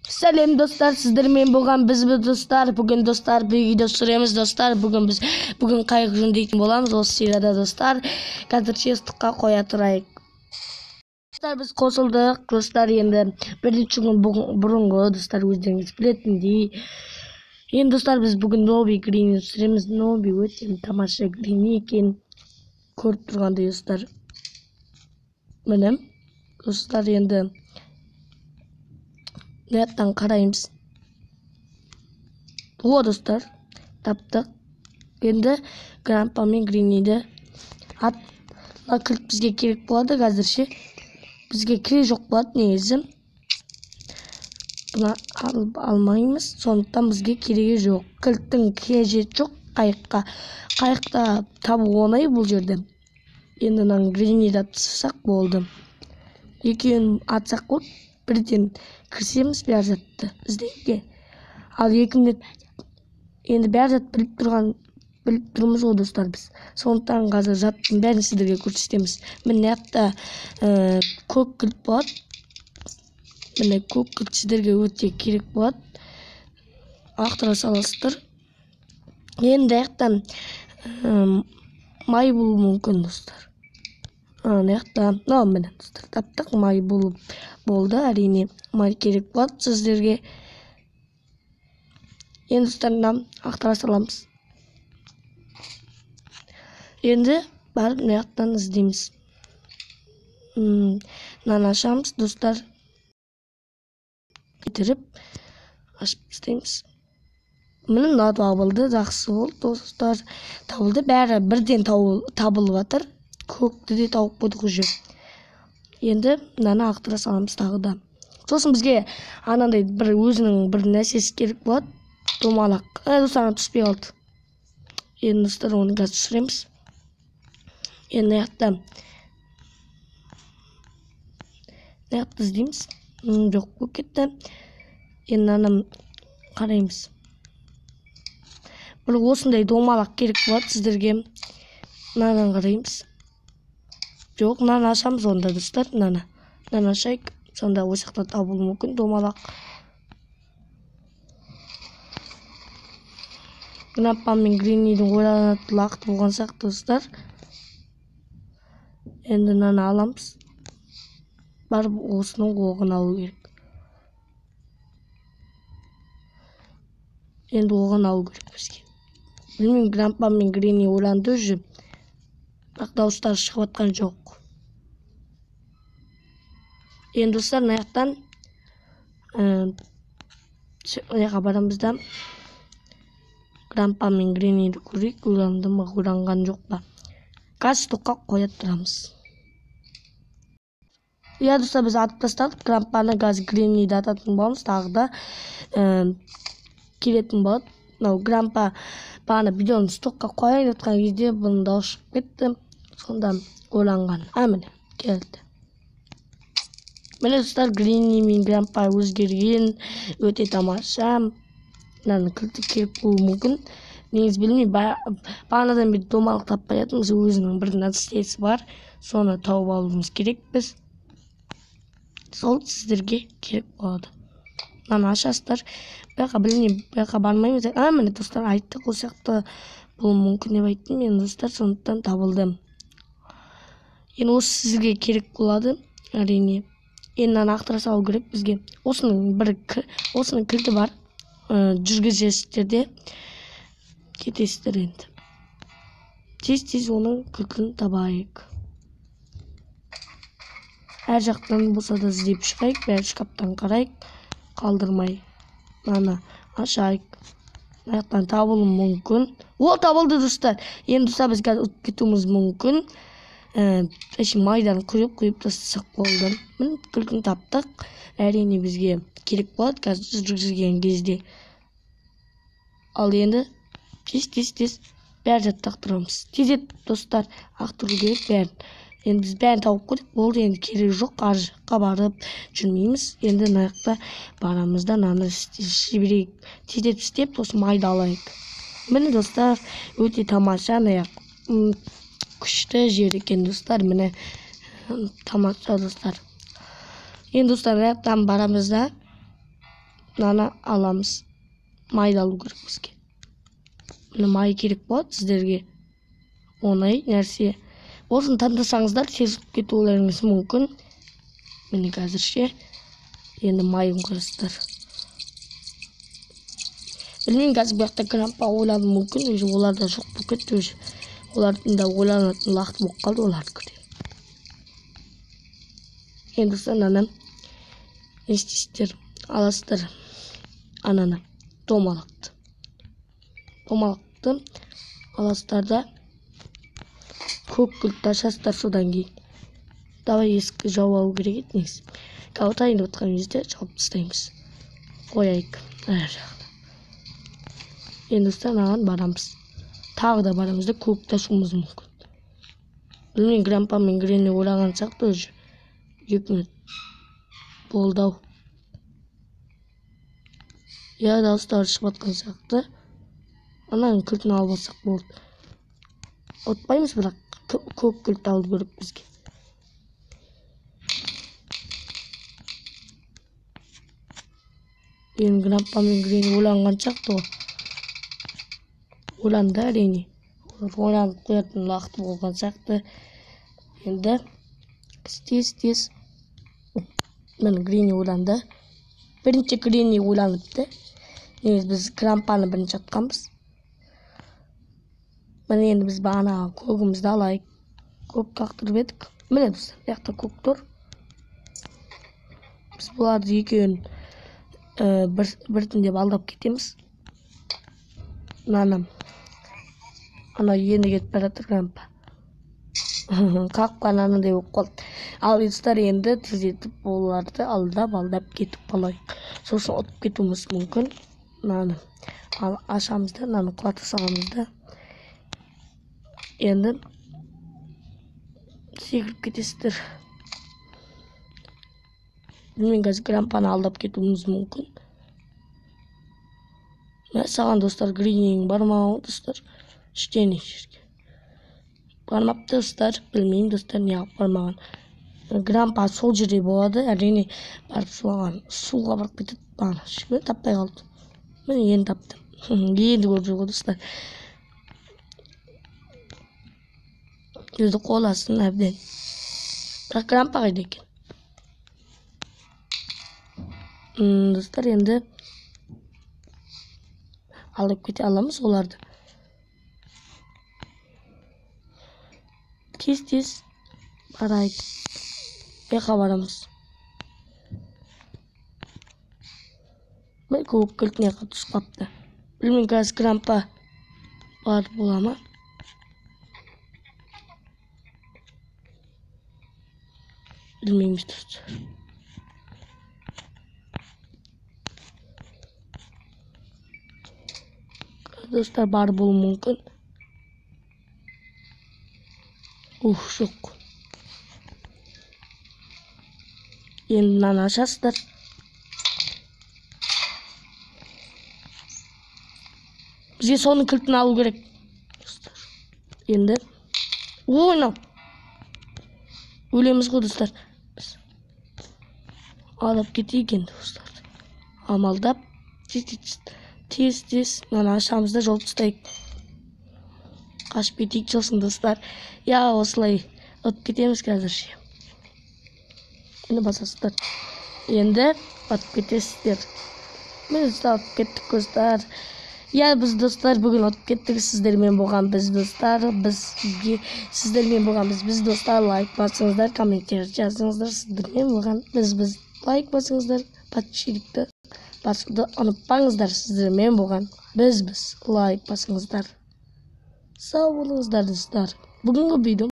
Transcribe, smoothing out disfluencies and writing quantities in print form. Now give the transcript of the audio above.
Сәлем достар, сіздермен болған біз достар. Бүгін достар бір видео түсіреміз достар. Бүгін қайық жөндейтін боламыз осы серияда достар. Қазір ыстыққа қоя тұрайық. Достар, біз қосылдық достар. Енді бірнеше күн бұрынғы достар, өздеріңіз білетіндей. Енді достар, біз бүгін Ноби Грини түсіреміз. Ноби өте тамаша Грини екен, көріп тұрғандай достар. Міне достар, енді Неттен қараймыз. О достар, таптық. Енді Грампа мен Гриниді атына кілт бізге керек болады қазірше. Бізге керек жоқ болады негізі. Бұны алмаймыз, сондықтан бізге керегі жоқ. Кілттің қажеті жоқ қайыққа. Қайықта табу оңай бұл жерде. Енді мына Гриниді атсақ болды. Екеуін атсақ болды. Бірден кірсеміз бәр затты іздеуге. Ал екімде енді бәр зат біліп тұрмыз ғой достар біз. Сондықтан қазір заттың бәрін сіздерге көрсетеміз. Міне апта көк кілт болады. Міне көк кілт сіздерге өте керек болады. Ақтыра саласыздар. Енді аяқтан май болуы мүмкін достар. Міне достар, таптық, май болды. Әрине май керек болады сіздерге. Енді достардан ақтыра саламыз. Енді барып маяқтан іздейміз. Мынаны ашамыз достар. Кетіріп ашып істейміз. Міне табылды, жақсы болды достар. Табылды, бәрі бірден табылып жатыр. Көкті де тауып қойдық уже. Енді мынаны ақтыра саламыз тағы да. Сосын бізге анандай бір өзінің бір нәрсесі керек болады. Домалақ. Достар, түспей қалды. Енді достар, оны қазір түсіреміз. Енді аяқты іздейміз. Жоқ болып кетті. Енді мынаны қараймыз. Бір осындай домалақ керек болады сіздерге. Мынаны қараймыз. Жоқ, мынаны ашамыз онда достар. Мынаны ашайық. Сонда осы жақта табылуы мүмкін домалақ. Грампа мен Гринидің ойланатын уақыты болған сияқты достар. Енді мынаны аламыз. Барып осының оғын алу керек. Енді оғын алу керек бізге. Білмеймін, Грампа мен Грини ойланды уже. Бірақ дауыстар шығып атқан жоқ. Енді достар, аяқтан аяққа барамыз да Грампа мен Гриниді көрейік. Ойланды ма, ойланған жоқ па. Қазір тоққа қоя тұрамыз. Иә достар, біз атып тастадық. Грампаны қазір Гриниді ататын боламыз. Тағы да келетін болады. Грампа баны видеоны стокқа қояйын отқан кезде бұны дауыс шығып кетті. Сонда ойланған. Міне келді. Міне достар, Грини мен Грампа өзгерген, өте тамаша. Мынаны кілті керек болуы мүмкін. Негіз білмей, бағанадан бері домалық таппай жатырмыз. Өзінің бір нәрсесі бар. Соны тауып алуымыз керек біз. Сол сіздерге керек болады. Мынаны ашасыздар. Байқа білмеймін, байқа бармаймыз. Міне достар, айттық, осы жақта болуы мүмкін деп айттым мен достар, сондықтан табылды. Енді осы сізге керек болады, әрине. Енді мынаны ақтыра салу керек бізге. Осының кілті бар. Жүргізесіздерде кетесіздер енді. Тез оның кілтін табайық. Әр жақтан болса да іздеп шығайық, бәрі шкаптан қарайық, қалдырмай. Мынаны ашайық. Аяқтан табылуы мүмкін. Ол табылды достар. Енді достар, біз қазір ұтып кетуіміз мүмкін. Майдан құйып тастасақ болды. Міне кілтін таптық. Әрине бізге керек болады қазір жүргізген кезде. Ал енді тез бәр затты ақтырамыз. Тез достар, ақтыру керек бәрін. Енді біз бәрін тауып көрдік. Болды, енді керек жоқ. Ар жаққа барып жүрмейміз. Енді мына барамызда мынаны жіберейік. Тез істеп, осы майды алайық. Міне достар, өте тамаша аяқ. Күшті жер екен достар. Міне тамаша достар. Енді достар, аяқтан барамыз да Nana alamız. Mayda alу керек бізге. Мына май керек болады сіздерге. Оңай нәрсе. Осын таңдасаңыздар тез кетулеріңіз мүмкін. Міне қазірше енді майын қойасыздар. Білмеймін, қазір бұяқта грампа ойлану мүмкін, уже оларда жоқ болып кетті, уже олардың да ойланатын уақыты болып қалды олардікі. Енді достар, ананы не істейсіздер? Аласыздар ананы домалақты аласыздар да көк гүлді ашасыздар. Содан кейін давай есікті жауып алу керек еді негізі. Каутайын деп отқан кезде жауып тастаймыз. Қояйық әр жақта. Енді достар, маған барамыз. Тағы да барамыз да көкті ашуымыз мүмкін. Білмеймін, грампа мен грени ойлаған сияқты уже 2 минут болды ау. Я дауыстары шығып жатқан сияқты. Ананың кілтін алып алсақ болды. Ұтпаймыз, бірақ көк кілт алу керек бізге. Енді грампа мен грени ойланған сияқты ғой. Ойланды әрине. Ойланып қоятын уақыты болған сияқты. Енді тез. Міне грени ойланды. Бірінші грени ойланыпты. Негізі біз грампаны бірінші атқанбыз. Міне енді біз бағана көгімізді алайық. Көк қақтырып едік. Міне достар, бұяқта көк тұр. Біз бұларды екеуін біртіндеп алдап кетеміз. Ана енді кетіп бара жатыр грампа. Қаққан анандай болып қалды. Ал достар, енді тездетіп оларды алдап кетіп қалайық. Сосын ұтып кетуіміз мүмкін. Ашамыз да, құлата саламыз да. Енді секіріп кетесіздер. Мен қазір грампаны алдап кетуіміз мүмкін. Саған достар, грининг бармау достар. Іштен жерге бармапты достар. Білмеймін достар, неғып бармаған. Грампа сол жерде болады. Әрине барып суға барып кетеді. Бағана шықпен таппай қалды. Мен енді таптым. Енді көріп жүрген достар. Өзді қоласын әбден. Бірақ грампа қайда екен? Достар, енді алып кете аламыз оларды. Тез барайық. Беқа барамыз. Мен көк кілтіне қатысып қапты. Білмеймін, қазір грампа бар бола ма? Білмейміз достар. Dostlar, бар болу мүмкін. Жоқ. Енді мынаны ашасыздар. Бізге соның кілтін алу керек. Енді ойнау. Өлеміз ғой достар. Алып кетейік енді достар. Амалдап тез мынаны ашамыз да жауып тастайық. Қашып кетейік жылсын достар. Я осылай өтіп кетеміз қазірше. Енді басасыздар. Енді батып кетесіздер. Мен ұстап кеттік достар. Я біз достар бүгін өтіп кеттік. Сіздермен болған біз достар. Сіздермен болған біз достар. Лайк басыңыздар, комментарий жазыңыздар. Сіздермен болған біз лайк басыңыздар. Подписчикті басуды ұмытпаңыздар. Сіздермен болған біз лайк басыңыздар. Сау болыңыздар достар. Бүгінгі видео